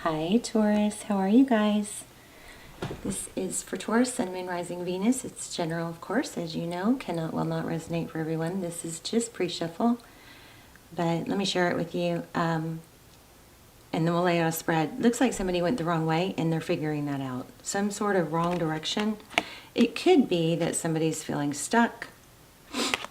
Hi Taurus, how are you guys? This is for Taurus, Sun, Moon, Rising, Venus. It's general, of course, as you know, will not resonate for everyone. This is just pre-shuffle, but let me share it with you, and then we'll lay out a spread. Looks like somebody went the wrong way, and they're figuring that out. Some sort of wrong direction. It could be that somebody's feeling stuck,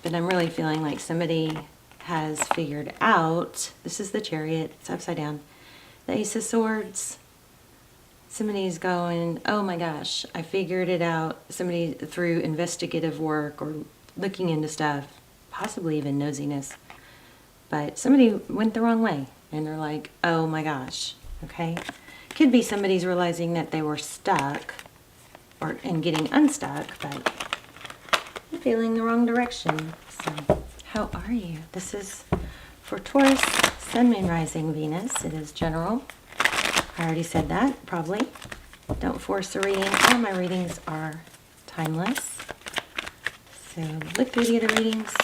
but I'm really feeling like somebody has figured out. This is the Chariot. It's upside down. The Ace of Swords. Somebody's going, oh my gosh, I figured it out. Somebody through investigative work or looking into stuff, possibly even nosiness. But somebody went the wrong way and they're like, oh my gosh, okay? Could be somebody's realizing that they were stuck and getting unstuck, but feeling the wrong direction. So how are you? This is for Taurus, Sun, Moon, Rising, Venus. It is general. I already said that, probably. Don't force a reading. All my readings are timeless. So look through the other readings.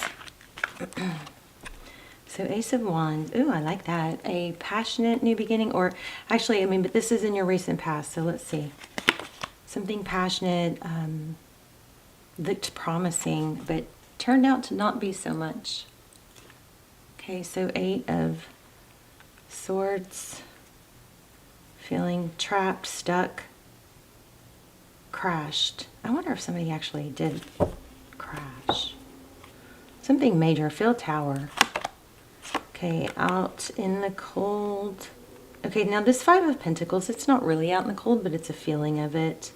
So Ace of Wands. Ooh, I like that. A passionate new beginning, or actually, but this is in your recent past, so let's see. Something passionate, looked promising, but turned out to not be so much. Okay, so Eight of Swords. Feeling trapped, stuck, crashed. I wonder if somebody actually did crash. Something major. Feel Tower. Okay, out in the cold. Okay, now this Five of Pentacles, it's not really out in the cold, but it's a feeling of it.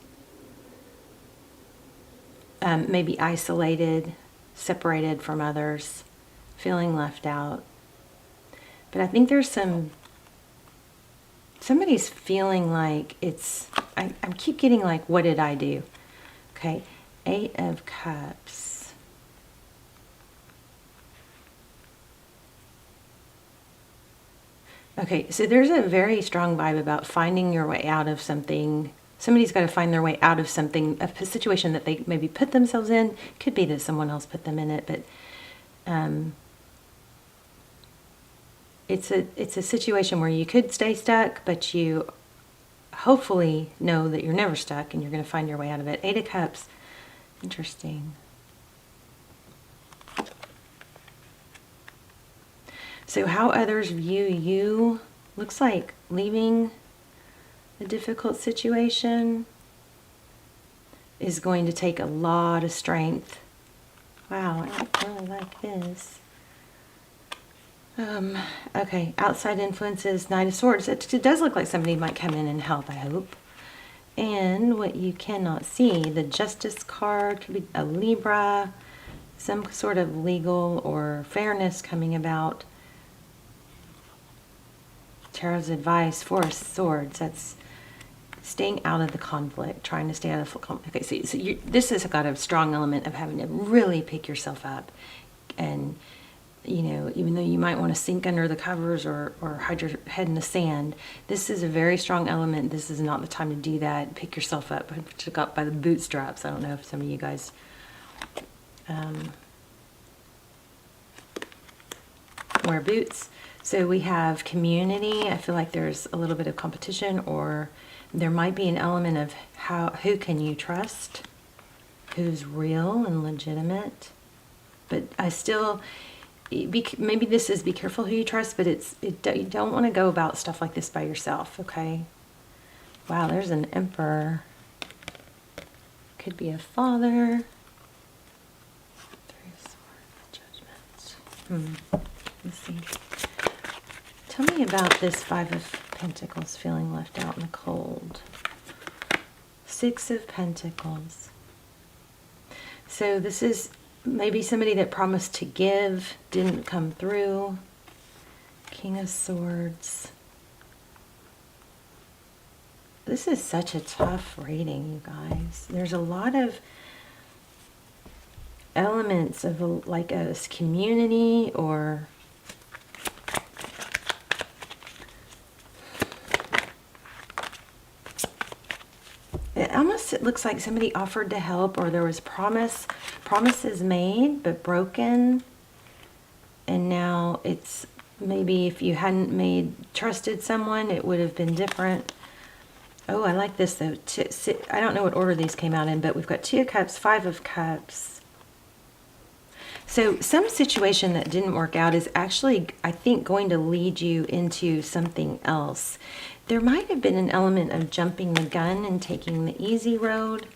Maybe isolated, separated from others, feeling left out. But I think there's somebody's feeling like it's, I keep getting like, what did I do? Okay, Eight of Cups. Okay, so there's a very strong vibe about finding your way out of something. Somebody's got to find their way out of something, a situation that they maybe put themselves in. Could be that someone else put them in it, but it's a situation where you could stay stuck, but you hopefully know that you're never stuck and you're going to find your way out of it. Eight of Cups. Interesting. So how others view you looks like leaving a difficult situation is going to take a lot of strength. Wow, I really like this. Okay, outside influences, Knight of Swords. It does look like somebody might come in and help, I hope. And what you cannot see, the Justice card, could be a Libra, some sort of legal or fairness coming about. Tarot's advice, Four of Swords, that's staying out of the conflict, trying to stay out of conflict. Okay, so this has got a strong element of having to really pick yourself up. And, you know, even though you might want to sink under the covers or hide your head in the sand, this is a very strong element. This is not the time to do that. Pick yourself up. Took up by the bootstraps. I don't know if some of you guys wear boots. So we have community. I feel like there's a little bit of competition, or there might be an element of who can you trust, who's real and legitimate. But I still, maybe this is be careful who you trust, but you don't want to go about stuff like this by yourself, okay? Wow, there's an Emperor. Could be a father. Three of Swords, Judgment. Let's see. Tell me about this Five of Pentacles, feeling left out in the cold. Six of Pentacles. So this is maybe somebody that promised to give, didn't come through. King of Swords. This is such a tough reading, you guys. There's a lot of elements of like a community, or it looks like somebody offered to help, or there was promises made but broken, and now it's maybe if you hadn't trusted someone, it would have been different. Oh, I like this though. I don't know what order these came out in, but we've got 2 of Cups, 5 of Cups. So some situation that didn't work out is actually, I think, going to lead you into something else. There might have been an element of jumping the gun and taking the easy road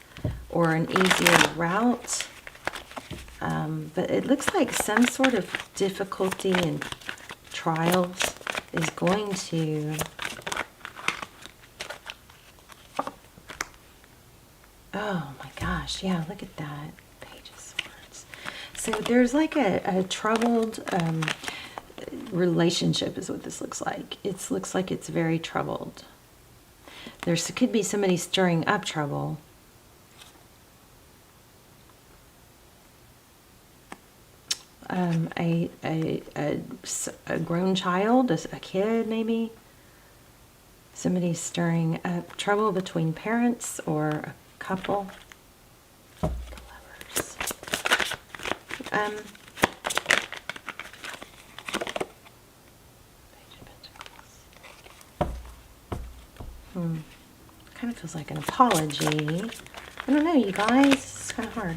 or an easier route. But it looks like some sort of difficulty and trials is going to... Oh my gosh, yeah, look at that. Page of Swords. So there's like a troubled relationship is what this looks like. It looks like it's very troubled. There could be somebody stirring up trouble. A grown child, a kid maybe. Somebody stirring up trouble between parents or a couple. Lovers. Kind of feels like an apology. I don't know, you guys. It's kind of hard.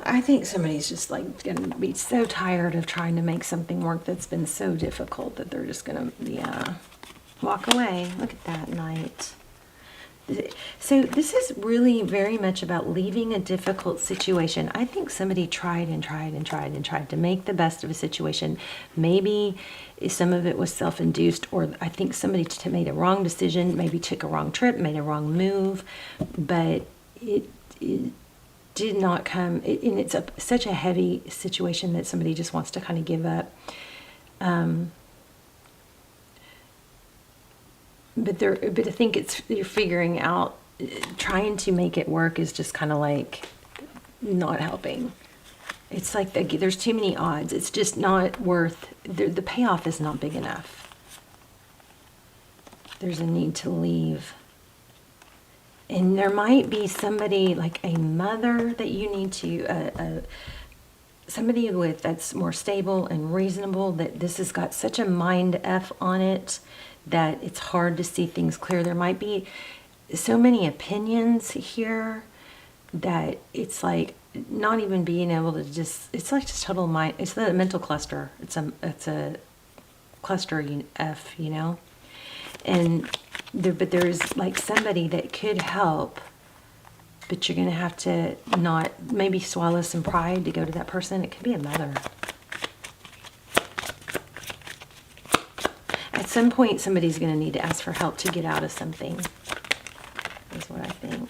I think somebody's just like going to be so tired of trying to make something work that's been so difficult that they're just going to, yeah, walk away. Look at that Knight. So this is really very much about leaving a difficult situation. I think somebody tried and tried and tried and tried to make the best of a situation. Maybe some of it was self-induced, or I think somebody made a wrong decision, maybe took a wrong trip, made a wrong move, but it did not come, and it's such a heavy situation that somebody just wants to kind of give up. But I think you're figuring out, trying to make it work is just kind of like not helping. It's like there's too many odds. It's just not worth, the payoff is not big enough. There's a need to leave. And there might be somebody like a mother that you need to, somebody that's more stable and reasonable, that this has got such a mind F on it that it's hard to see things clear. There might be so many opinions here that it's like not even being able to it's like just total mind. It's the mental cluster. It's a cluster F, you know? But there's like somebody that could help, but you're going to have to not maybe swallow some pride to go to that person. It could be a mother. At some point, somebody's going to need to ask for help to get out of something, is what I think.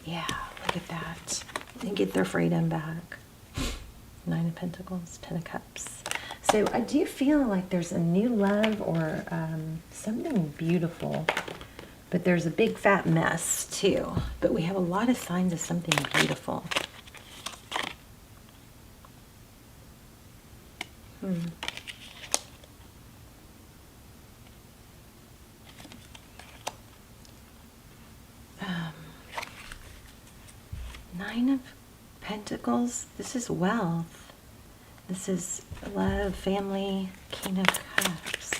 Yeah, look at that. And get their freedom back. 9 of Pentacles, 10 of Cups. So I do feel like there's a new love or something beautiful, but there's a big fat mess too. But we have a lot of signs of something beautiful. 9 of Pentacles. This is wealth. This is love, family, King of Cups.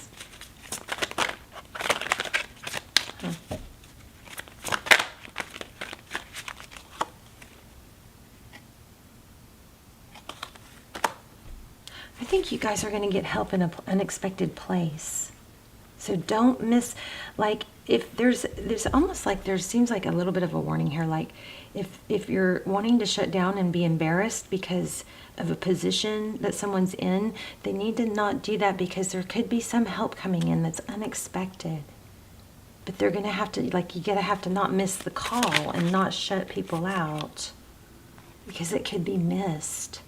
I think you guys are going to get help in an unexpected place. So don't miss, like, if there's almost like seems like a little bit of a warning here, like if you're wanting to shut down and be embarrassed because of a position that someone's in, they need to not do that, because there could be some help coming in that's unexpected. But they're going to have to, like, you gotta have to not miss the call and not shut people out, because it could be missed.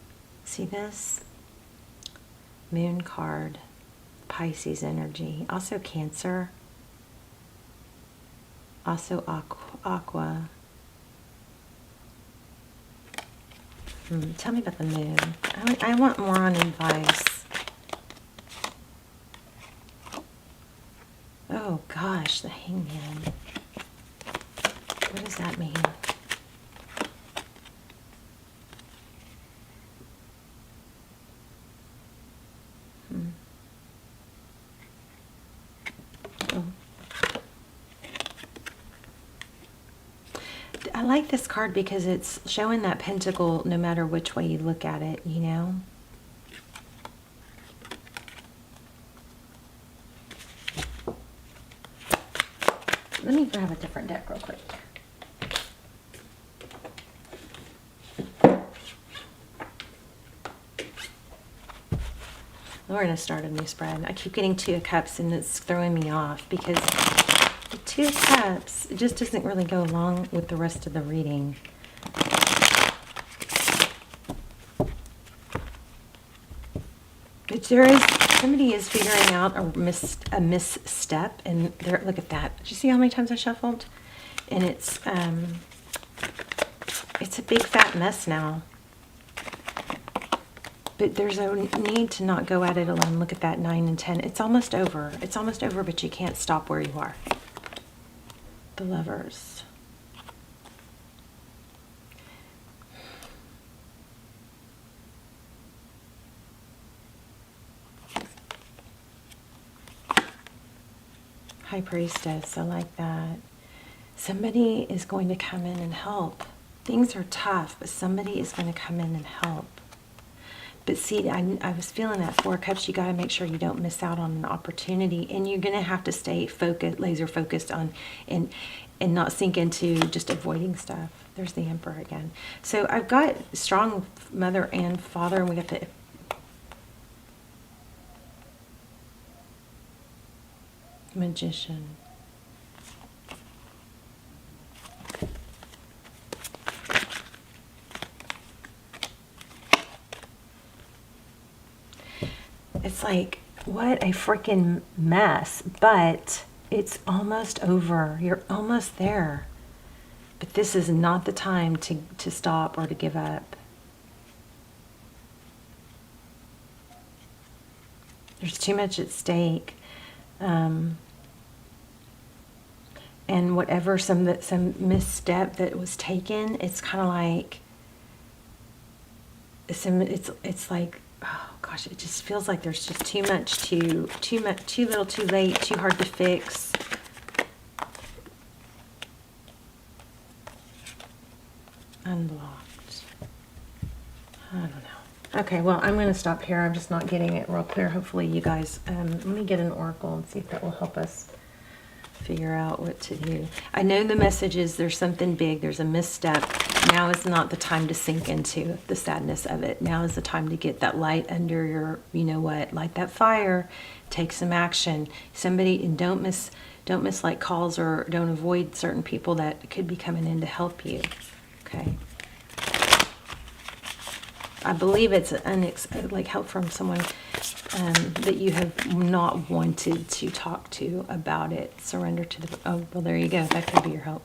See this? Moon card. Pisces energy. Also Cancer. Also Aqua. Tell me about the moon. I want more on advice. Oh gosh, the Hangman. What does that mean? I like this card because it's showing that pentacle no matter which way you look at it, you know? Let me grab a different deck real quick. We're going to start a new spread. I keep getting Two of Cups and it's throwing me off because the Two of Cups, it just doesn't really go along with the rest of the reading. But somebody is figuring out a misstep, and there, look at that. Did you see how many times I shuffled? And it's a big fat mess now. But there's a need to not go at it alone. Look at that 9 and 10. It's almost over. It's almost over, but you can't stop where you are. The Lovers. High Priestess. I like that. Somebody is going to come in and help. Things are tough, but somebody is going to come in and help. But see, I was feeling that Four of Cups. You got to make sure you don't miss out on an opportunity, and you're going to have to stay focused, laser focused on, and not sink into just avoiding stuff. There's the Emperor again. So I've got strong mother and father, and we got the Magician. It's like, what a freaking mess, but it's almost over. You're almost there. But this is not the time to stop or to give up. There's too much at stake. And whatever some misstep that was taken, it's kind of like it's like, oh gosh, it just feels like there's just too much, too little, too late, too hard to fix. Unblocked. I don't know. Okay, well, I'm going to stop here. I'm just not getting it real clear. Hopefully you guys, let me get an oracle and see if that will help us figure out what to do. I know the message is there's something big, there's a misstep. Now is not the time to sink into the sadness of it. Now is the time to get that light under your, you know what, light that fire, take some action. Somebody, and don't miss like calls, or don't avoid certain people that could be coming in to help you. Okay. I believe it's like help from someone that you have not wanted to talk to about it. Surrender to the... Oh, well, there you go. That could be your help.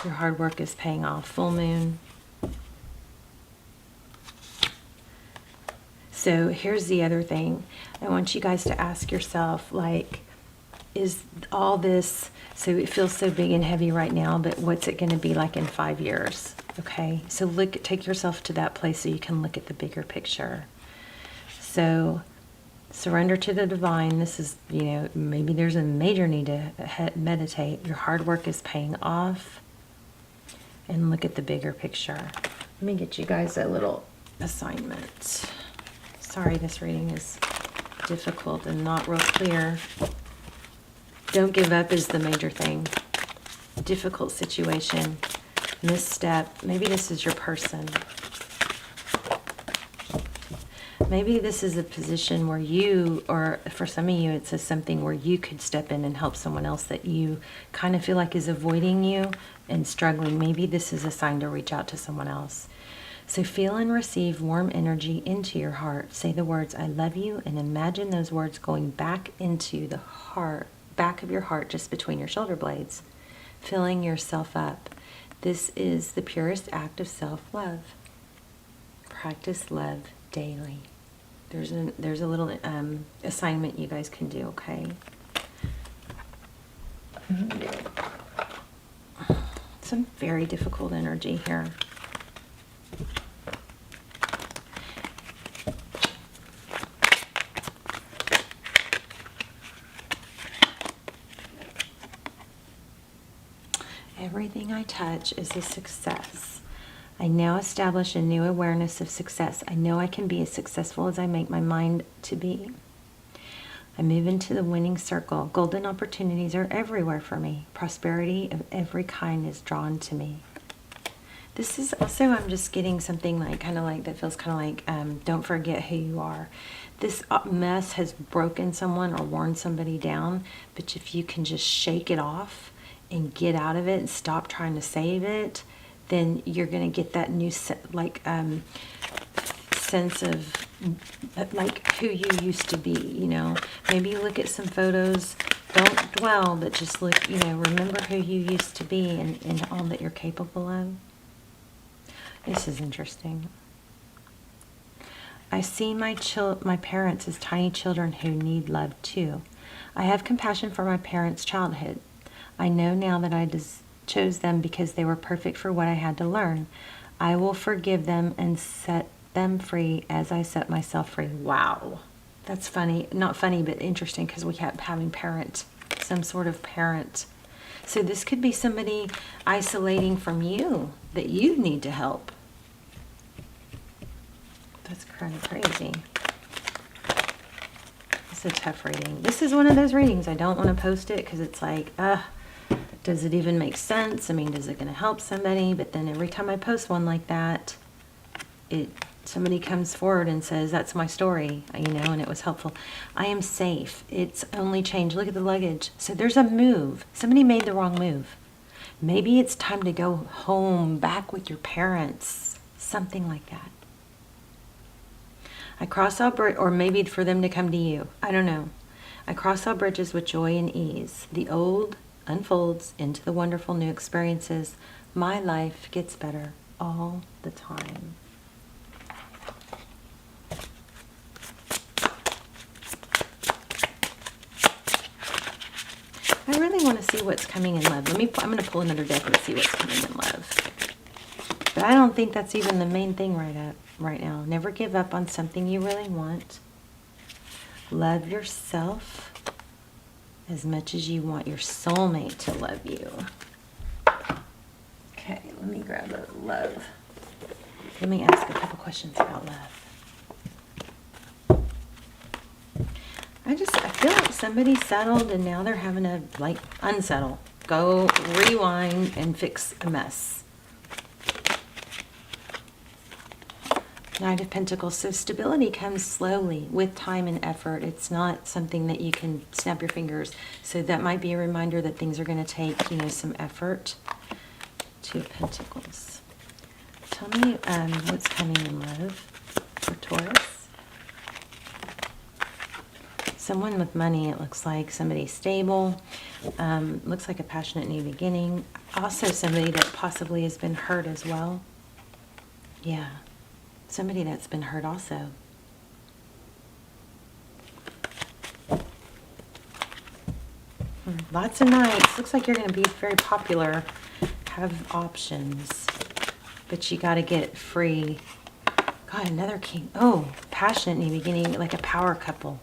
Your hard work is paying off. Full moon. So here's the other thing. I want you guys to ask yourself, like, is all this... So it feels so big and heavy right now, but what's it going to be like in 5 years? Okay, so take yourself to that place so you can look at the bigger picture. So surrender to the divine. This is, you know, maybe there's a major need to meditate. Your hard work is paying off. And look at the bigger picture. Let me get you guys a little assignment. Sorry, this reading is difficult and not real clear. Don't give up is the major thing. Difficult situation. Misstep. Maybe this is your person. Maybe this is a position where you, or for some of you, it says something where you could step in and help someone else that you kind of feel like is avoiding you and struggling. Maybe this is a sign to reach out to someone else. So feel and receive warm energy into your heart. Say the words, I love you, and imagine those words going back into the heart, back of your heart, just between your shoulder blades, filling yourself up. This is the purest act of self-love. Practice love daily. There's a little assignment you guys can do, okay? Some very difficult energy here. Everything I touch is a success. I now establish a new awareness of success. I know I can be as successful as I make my mind to be. I move into the winning circle. Golden opportunities are everywhere for me. Prosperity of every kind is drawn to me. This is also, I'm just getting something like, kind of like, that feels kind of like, don't forget who you are. This mess has broken someone or worn somebody down, but if you can just shake it off and get out of it and stop trying to save it, then you're going to get that new, sense of like who you used to be, you know. Maybe you look at some photos, don't dwell, but just look, you know, remember who you used to be and all that you're capable of. This is interesting. I see my parents as tiny children who need love too. I have compassion for my parents' childhood. I know now that I chose them because they were perfect for what I had to learn. I will forgive them and set them free as I set myself free. Wow. That's funny. Not funny, but interesting, because we kept having parent, some sort of parent. So this could be somebody isolating from you that you need to help. That's kind of crazy. It's a tough reading. This is one of those readings. I don't want to post it because it's like, does it even make sense? I mean, is it going to help somebody? But then every time I post one like that, somebody comes forward and says, that's my story, you know, and it was helpful. I am safe. It's only changed. Look at the luggage. So there's a move. Somebody made the wrong move. Maybe it's time to go home, back with your parents. Something like that. I cross all bridges, or maybe for them to come to you. I don't know. I cross all bridges with joy and ease. The old unfolds into the wonderful new experiences. My life gets better all the time. I really want to see what's coming in love. I'm going to pull another deck and see what's coming in love. But I don't think that's even the main thing right now. Never give up on something you really want. Love yourself as much as you want your soulmate to love you. Okay, let me grab a love. Let me ask a couple questions about love. I feel like somebody settled and now they're having to, like, unsettle. Go rewind and fix a mess. Knight of Pentacles. So stability comes slowly with time and effort. It's not something that you can snap your fingers. So that might be a reminder that things are going to take, you know, some effort. Two of Pentacles. Tell me what's coming in love for Taurus. Someone with money, it looks like. Somebody stable. Looks like a passionate new beginning. Also somebody that possibly has been hurt as well. Yeah. Somebody that's been hurt also. Lots of knights. Looks like you're going to be very popular. Have options. But you got to get free. God, another king. Oh, passionate new beginning, like a power couple.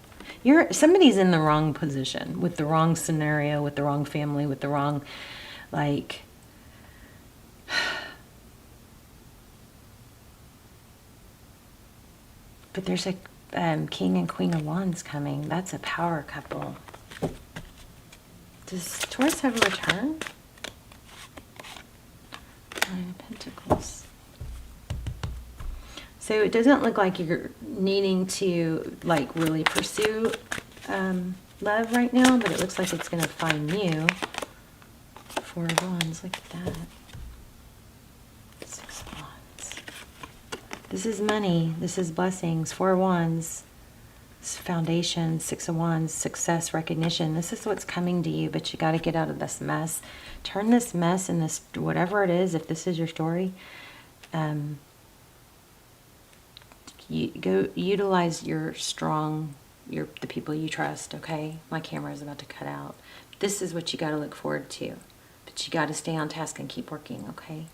Somebody's in the wrong position, with the wrong scenario, with the wrong family, with the wrong, like... But there's a King and Queen of Wands coming. That's a power couple. Does Taurus have a return? Nine of Pentacles. So it doesn't look like you're needing to, like, really pursue love right now, but it looks like it's going to find you. Four of Wands. Look at that. Six of Wands. This is money. This is blessings. Four of Wands. Foundation. Six of Wands. Success, recognition. This is what's coming to you, but you got to get out of this mess. Turn this mess and this, whatever it is, if this is your story, you go utilize your strong, the people you trust, okay? My camera is about to cut out. This is what you got to look forward to. But you got to stay on task and keep working, okay?